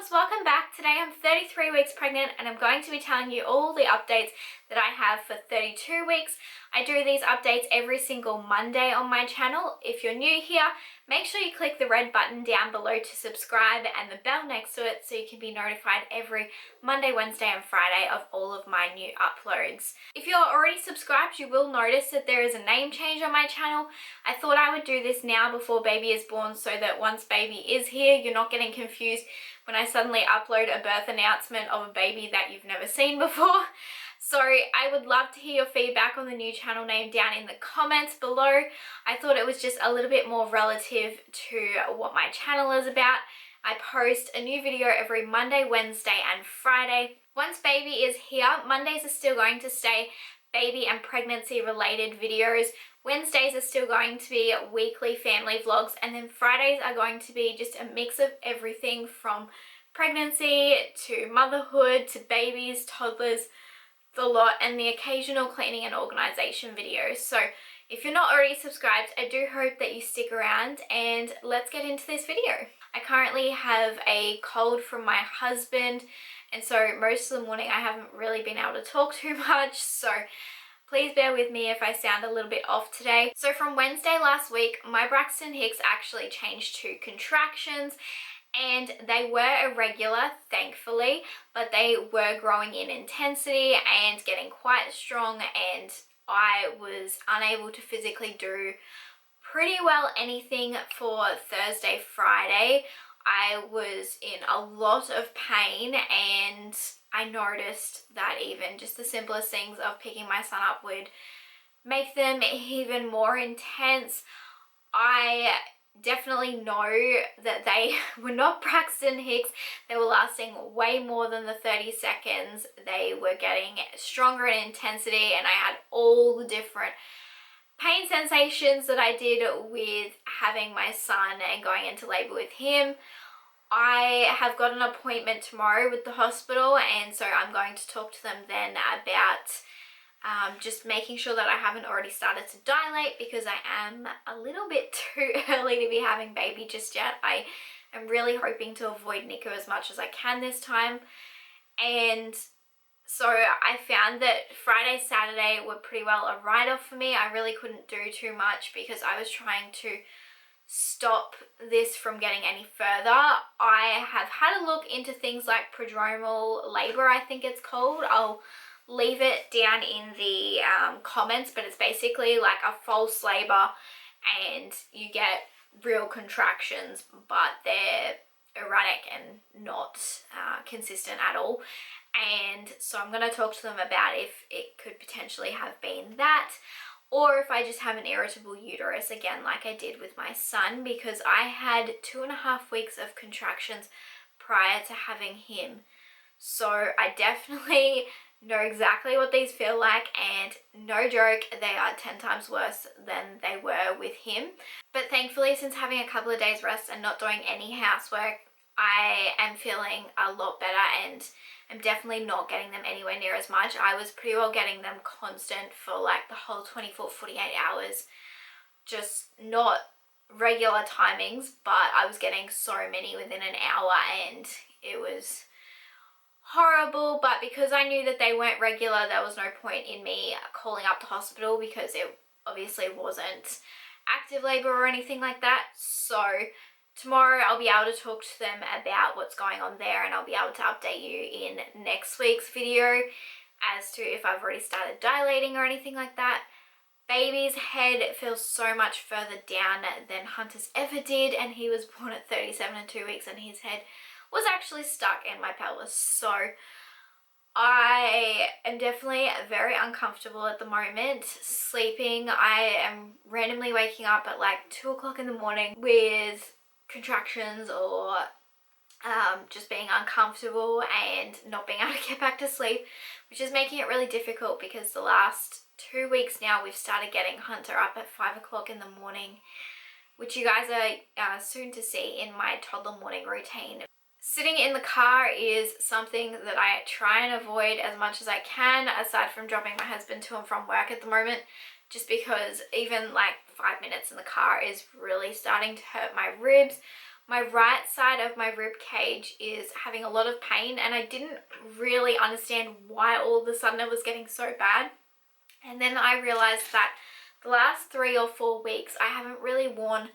loves, welcome back. Today I'm 33 weeks pregnant and I'm going to be telling you all the updates that I have for 32 weeks. I do these updates every single Monday on my channel. If you're new here, make sure you click the red button down below to subscribe and the bell next to it so you can be notified every Monday, Wednesday and Friday of all of my new uploads. If you're already subscribed, you will notice that there is a name change on my channel. I thought I would do this now before baby is born so that once baby is here, you're not getting confused when I suddenly upload a birth announcement of a baby that you've never seen before. So I would love to hear your feedback on the new channel name down in the comments below. I thought it was just a little bit more relative to what my channel is about. I post a new video every Monday, Wednesday and Friday. Once baby is here, Mondays are still going to stay baby and pregnancy related videos. Wednesdays are still going to be weekly family vlogs, and then Fridays are going to be just a mix of everything from pregnancy to motherhood to babies, toddlers, the lot, and the occasional cleaning and organization videos. So if you're not already subscribed, I do hope that you stick around and let's get into this video. I currently have a cold from my husband, and so most of the morning I haven't really been able to talk too much, so please bear with me if I sound a little bit off today. So from Wednesday last week, my Braxton Hicks actually changed to contractions, and they were irregular, thankfully, but they were growing in intensity and getting quite strong, and I was unable to physically do pretty well anything for Thursday, Friday. I was in a lot of pain, and I noticed that even just the simplest things of picking my son up would make them even more intense. I definitely know that they were not Braxton Hicks. They were lasting way more than the 30 seconds. They were getting stronger in intensity, and I had all the different pain sensations that I did with having my son and going into labor with him. I have got an appointment tomorrow with the hospital, and so I'm going to talk to them then about just making sure that I haven't already started to dilate, because I am a little bit too early to be having baby just yet. I am really hoping to avoid NICU as much as I can this time. And so I found that Friday, Saturday were pretty well a write-off for me. I really couldn't do too much because I was trying to stop this from getting any further. I have had a look into things like prodromal labor, I think it's called. I'll leave it down in the comments, but it's basically like a false labor and you get real contractions, but they're erratic and not consistent at all. And so I'm going to talk to them about if it could potentially have been that, or if I just have an irritable uterus again like I did with my son, because I had 2.5 weeks of contractions prior to having him. So I definitely know exactly what these feel like, and no joke, they are 10 times worse than they were with him. But thankfully, since having a couple of days rest and not doing any housework, I am feeling a lot better, and I'm definitely not getting them anywhere near as much. I was pretty well getting them constant for like the whole 24-48 hours, just not regular timings, but I was getting so many within an hour, and it was horrible. But because I knew that they weren't regular, there was no point in me calling up the hospital because it obviously wasn't active labor or anything like that. So tomorrow I'll be able to talk to them about what's going on there, and I'll be able to update you in next week's video as to if I've already started dilating or anything like that. Baby's head feels so much further down than Hunter's ever did, and he was born at 37 and 2 weeks, and his head was actually stuck in my pelvis. So I am definitely very uncomfortable at the moment sleeping. I am randomly waking up at like 2 o'clock in the morning with contractions or just being uncomfortable and not being able to get back to sleep, which is making it really difficult because the last 2 weeks now we've started getting Hunter up at 5 o'clock in the morning, which you guys are soon to see in my toddler morning routine. Sitting in the car is something that I try and avoid as much as I can, aside from dropping my husband to and from work at the moment, just because even like 5 minutes in the car is really starting to hurt my ribs. my right side of my rib cage is having a lot of pain, and I didn't really understand why all of a sudden it was getting so bad. And then I realized that the last 3 or 4 weeks I haven't really worn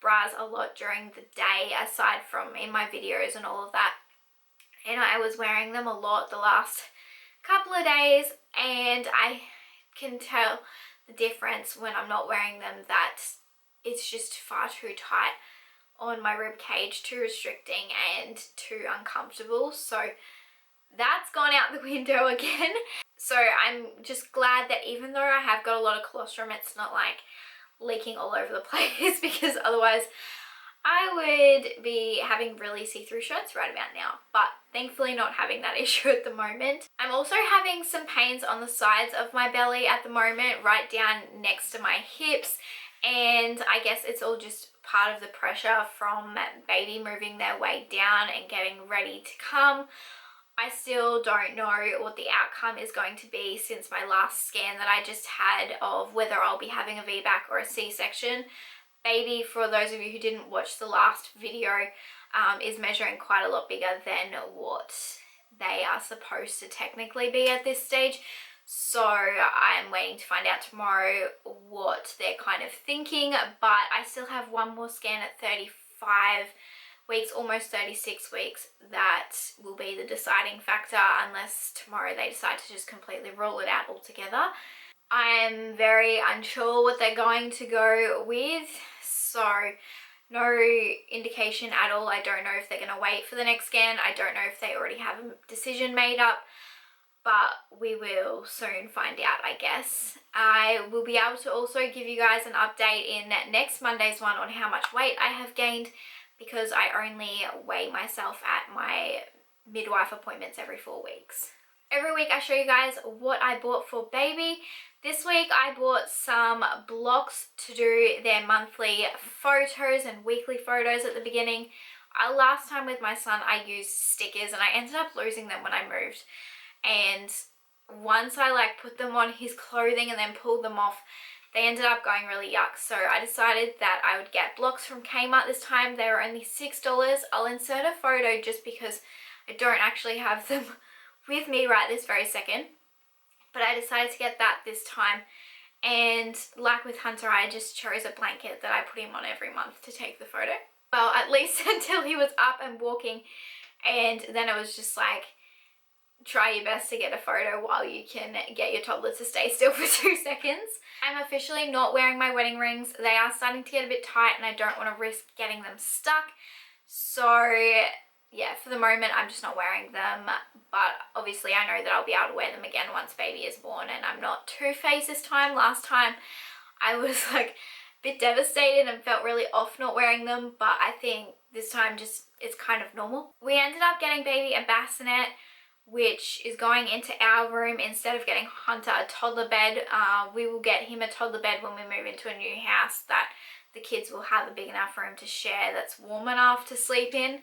bras a lot during the day, aside from in my videos and all of that. And I was wearing them a lot the last couple of days, and I can tell the difference when I'm not wearing them, that it's just far too tight on my rib cage, too restricting and too uncomfortable. So that's gone out the window again. So I'm just glad that even though I have got a lot of colostrum, it's not like leaking all over the place, because otherwise I would be having really see-through shirts right about now. But thankfully not having that issue at the moment. I'm also having some pains on the sides of my belly at the moment, right down next to my hips, and I guess it's all just part of the pressure from baby moving their way down and getting ready to come. I still don't know what the outcome is going to be since my last scan that I just had, of whether I'll be having a VBAC or a C-section. Baby, for those of you who didn't watch the last video, is measuring quite a lot bigger than what they are supposed to technically be at this stage. So I'm waiting to find out tomorrow what they're kind of thinking, but I still have one more scan at 35 weeks, almost 36 weeks. That will be the deciding factor, unless tomorrow they decide to just completely rule it out altogether. I'm very unsure what they're going to go with, so no indication at all. I don't know if they're going to wait for the next scan. I don't know if they already have a decision made up, but we will soon find out, I guess. I will be able to also give you guys an update in next Monday's one on how much weight I have gained, because I only weigh myself at my midwife appointments every 4 weeks. Every week I show you guys what I bought for baby. This week I bought some blocks to do their monthly photos and weekly photos at the beginning. Last time with my son I used stickers, and I ended up losing them when I moved. And once I put them on his clothing and then pulled them off, they ended up going really yuck. So I decided that I would get blocks from Kmart this time. They were only $6. I'll insert a photo just because I don't actually have them with me right this very second. But I decided to get that this time. And like with Hunter, I just chose a blanket that I put him on every month to take the photo. Well, at least until he was up and walking. And then it was just like, try your best to get a photo while you can get your toddler to stay still for 2 seconds. I'm officially not wearing my wedding rings. They are starting to get a bit tight and I don't want to risk getting them stuck. So yeah, for the moment I'm just not wearing them, but obviously I know that I'll be able to wear them again once baby is born, and I'm not two-faced this time. Last time I was a bit devastated and felt really off not wearing them, but I think this time just it's kind of normal. We ended up getting baby a bassinet, which is going into our room instead of getting Hunter a toddler bed. We will get him a toddler bed when we move into a new house that the kids will have a big enough room to share that's warm enough to sleep in.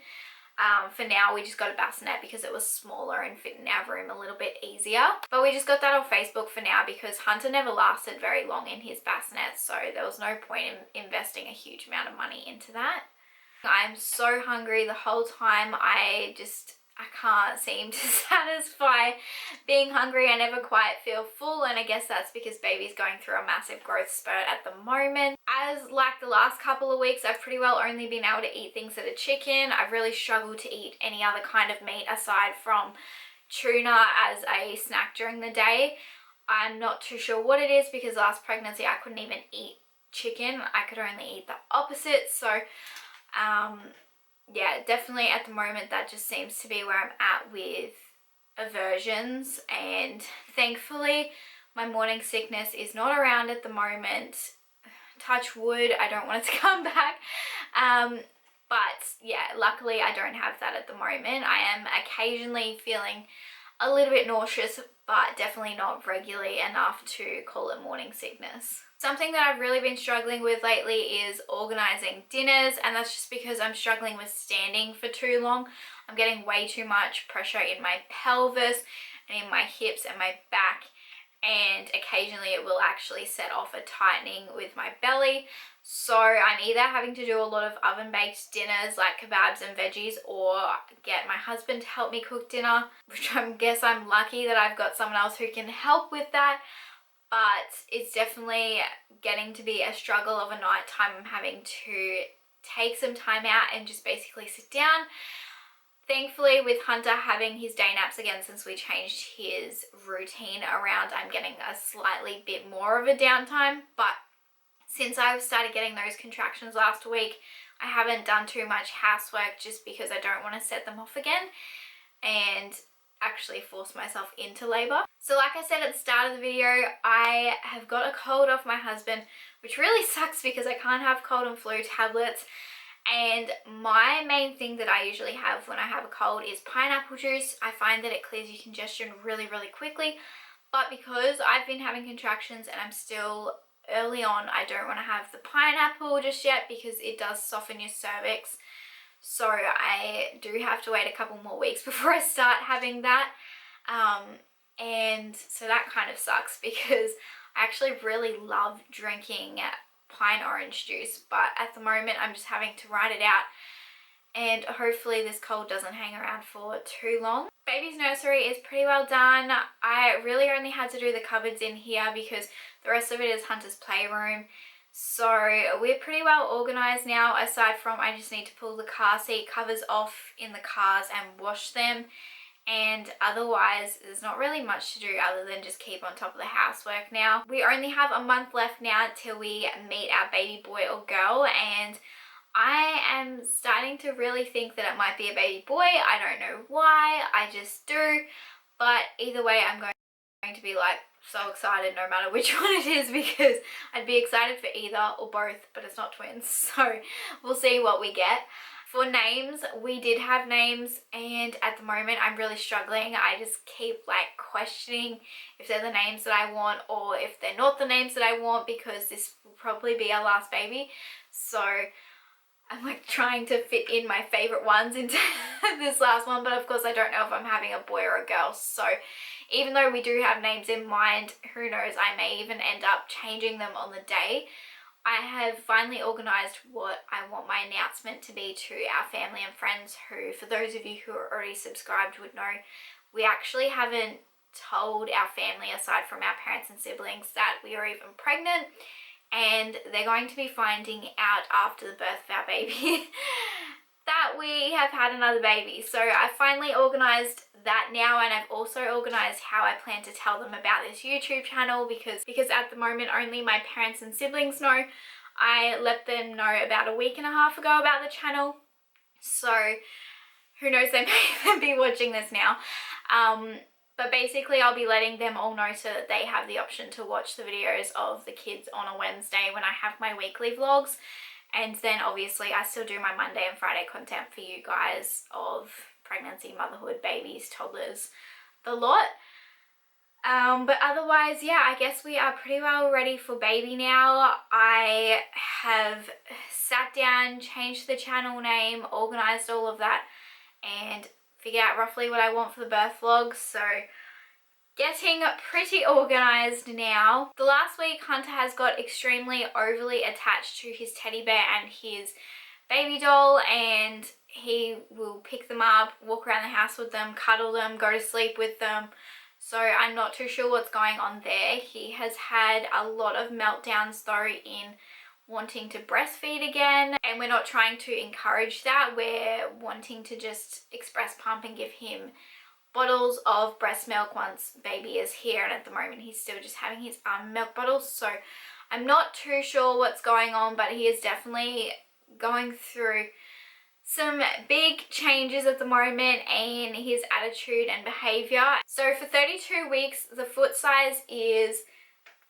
For now we just got a bassinet because it was smaller and fit in our room a little bit easier. But we just got that on Facebook for now because Hunter never lasted very long in his bassinet, so there was no point in investing a huge amount of money into that. I'm so hungry the whole time. I can't seem to satisfy being hungry. I never quite feel full, and I guess that's because baby's going through a massive growth spurt at the moment. As like the last couple of weeks, I've pretty well only been able to eat things that are chicken. I've really struggled to eat any other kind of meat aside from tuna as a snack during the day. I'm not too sure what it is because last pregnancy I couldn't even eat chicken. I could only eat the opposite. So yeah, definitely at the moment that just seems to be where I'm at with aversions, and thankfully my morning sickness is not around at the moment. Touch wood, I don't want it to come back. But yeah, luckily I don't have that at the moment. I am occasionally feeling a little bit nauseous, but definitely not regularly enough to call it morning sickness. Something that I've really been struggling with lately is organising dinners, and that's just because I'm struggling with standing for too long. I'm getting way too much pressure in my pelvis and in my hips and my back, and occasionally it will actually set off a tightening with my belly. So I'm either having to do a lot of oven-baked dinners like kebabs and veggies, or get my husband to help me cook dinner, which I guess I'm lucky that I've got someone else who can help with that. But it's definitely getting to be a struggle of a night time. I'm having to take some time out and just basically sit down. Thankfully, with Hunter having his day naps again since we changed his routine around, I'm getting a slightly bit more of a downtime. But since I've started getting those contractions last week, I haven't done too much housework just because I don't want to set them off again and actually force myself into labor. So like I said at the start of the video, I have got a cold off my husband, which really sucks because I can't have cold and flu tablets. And my main thing that I usually have when I have a cold is pineapple juice. I find that it clears your congestion really, really quickly. But because I've been having contractions and I'm still early on, I don't want to have the pineapple just yet because it does soften your cervix. So I do have to wait a couple more weeks before I start having that. And so that kind of sucks because I actually really love drinking pine orange juice, but at the moment I'm just having to ride it out, and hopefully this cold doesn't hang around for too long. Baby's nursery is pretty well done. I really only had to do the cupboards in here because the rest of it is Hunter's playroom. So we're pretty well organised now, aside from I just need to pull the car seat covers off in the cars and wash them. And otherwise there's not really much to do other than just keep on top of the housework now. We only have a month left now till we meet our baby boy or girl, and I am starting to really think that it might be a baby boy. I don't know why, I just do. But either way, I'm going to be like so excited no matter which one it is, because I'd be excited for either or both, but it's not twins, so we'll see what we get. For names, we did have names, and at the moment I'm really struggling. I just keep like questioning if they're the names that I want or if they're not the names that I want, because this will probably be our last baby. So I'm like trying to fit in my favorite ones into this last one, but of course I don't know if I'm having a boy or a girl. So even though we do have names in mind, who knows, I may even end up changing them on the day. I have finally organised what I want my announcement to be to our family and friends, who, for those of you who are already subscribed would know, we actually haven't told our family, aside from our parents and siblings, that we are even pregnant, and they're going to be finding out after the birth of our baby that we have had another baby. So I finally organised that now, and I've also organised how I plan to tell them about this YouTube channel, because at the moment only my parents and siblings know. I let them know about a week and a half ago about the channel, so who knows, they may even be watching this now. But basically I'll be letting them all know so that they have the option to watch the videos of the kids on a Wednesday when I have my weekly vlogs. And then obviously I still do my Monday and Friday content for you guys of pregnancy, motherhood, babies, toddlers, the lot. But otherwise, yeah, I guess we are pretty well ready for baby now. I have sat down, changed the channel name, organised all of that, and figured out roughly what I want for the birth vlog. So getting pretty organised now. The last week, Hunter has got extremely overly attached to his teddy bear and his baby doll, and he will pick them up, walk around the house with them, cuddle them, go to sleep with them. So I'm not too sure what's going on there. He has had a lot of meltdowns though in wanting to breastfeed again, and we're not trying to encourage that. We're wanting to just express pump and give him bottles of breast milk once baby is here, and at the moment he's still just having his milk bottles. So I'm not too sure what's going on, but he is definitely going through some big changes at the moment in his attitude and behavior. So for 32 weeks, the foot size is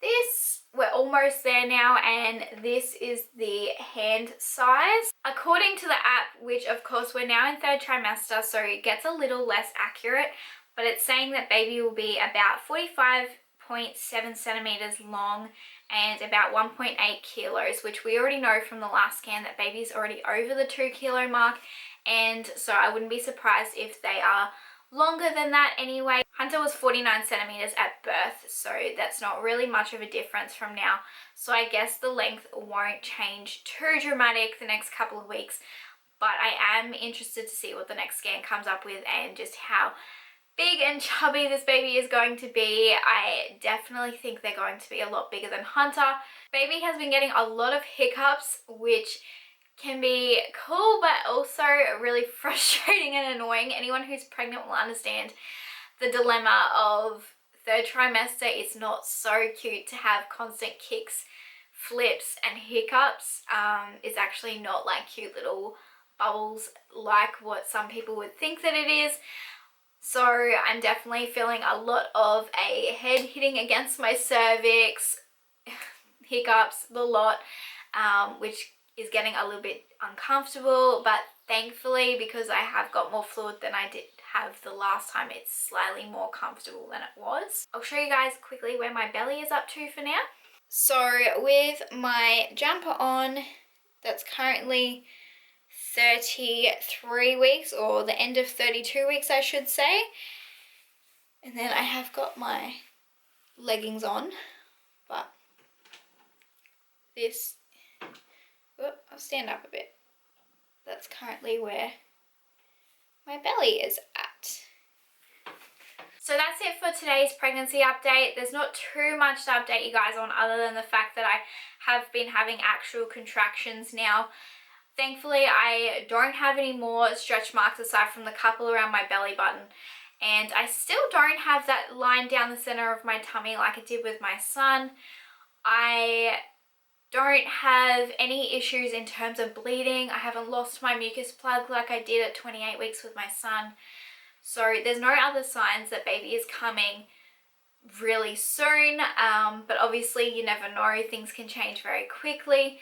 this. We're almost there now, and this is the hand size. According to the app, which of course we're now in 3rd trimester, so it gets a little less accurate, but it's saying that baby will be about 45.7 centimeters long and about 1.8 kilos, which we already know from the last scan that baby's already over the 2 kilo mark, and so I wouldn't be surprised if they are longer than that anyway. Hunter was 49 centimeters at birth, so that's not really much of a difference from now. So I guess the length won't change too dramatic the next couple of weeks, but I am interested to see what the next scan comes up with and just how big and chubby this baby is going to be. I definitely think they're going to be a lot bigger than Hunter. Baby has been getting a lot of hiccups, which can be cool but also really frustrating and annoying. Anyone who's pregnant will understand the dilemma of third trimester. It's not so cute to have constant kicks, flips and hiccups. It's actually not like cute little bubbles like what some people would think that it is. So I'm definitely feeling a lot of a head hitting against my cervix, hiccups, the lot, which is getting a little bit uncomfortable, but thankfully, because I have got more fluid than I did have the last time, it's slightly more comfortable than it was. I'll show you guys quickly where my belly is up to for now. So with my jumper on, that's currently 33 weeks, or the end of 32 weeks I should say. And then I have got my leggings on, but this, I'll stand up a bit. That's currently where my belly is at. So that's it for today's pregnancy update. There's not too much to update you guys on other than the fact that I have been having actual contractions now. Thankfully, I don't have any more stretch marks aside from the couple around my belly button. And I still don't have that line down the center of my tummy like I did with my son. I don't have any issues in terms of bleeding. I haven't lost my mucus plug like I did at 28 weeks with my son. So there's no other signs that baby is coming really soon. But obviously you never know, things can change very quickly.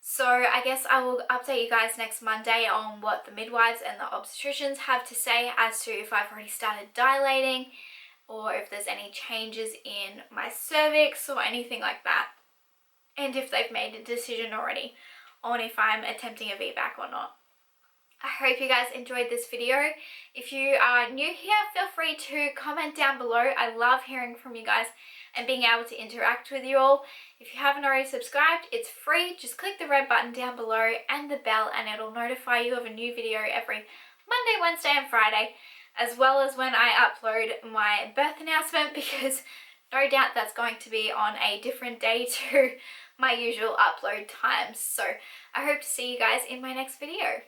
So I guess I will update you guys next Monday on what the midwives and the obstetricians have to say as to if I've already started dilating or if there's any changes in my cervix or anything like that. And if they've made a decision already on if I'm attempting a VBAC or not. I hope you guys enjoyed this video. If you are new here, feel free to comment down below. I love hearing from you guys and being able to interact with you all. If you haven't already subscribed, it's free. Just click the red button down below and the bell and it'll notify you of a new video every Monday, Wednesday and Friday, as well as when I upload my birth announcement, because no doubt that's going to be on a different day to my usual upload times. So I hope to see you guys in my next video.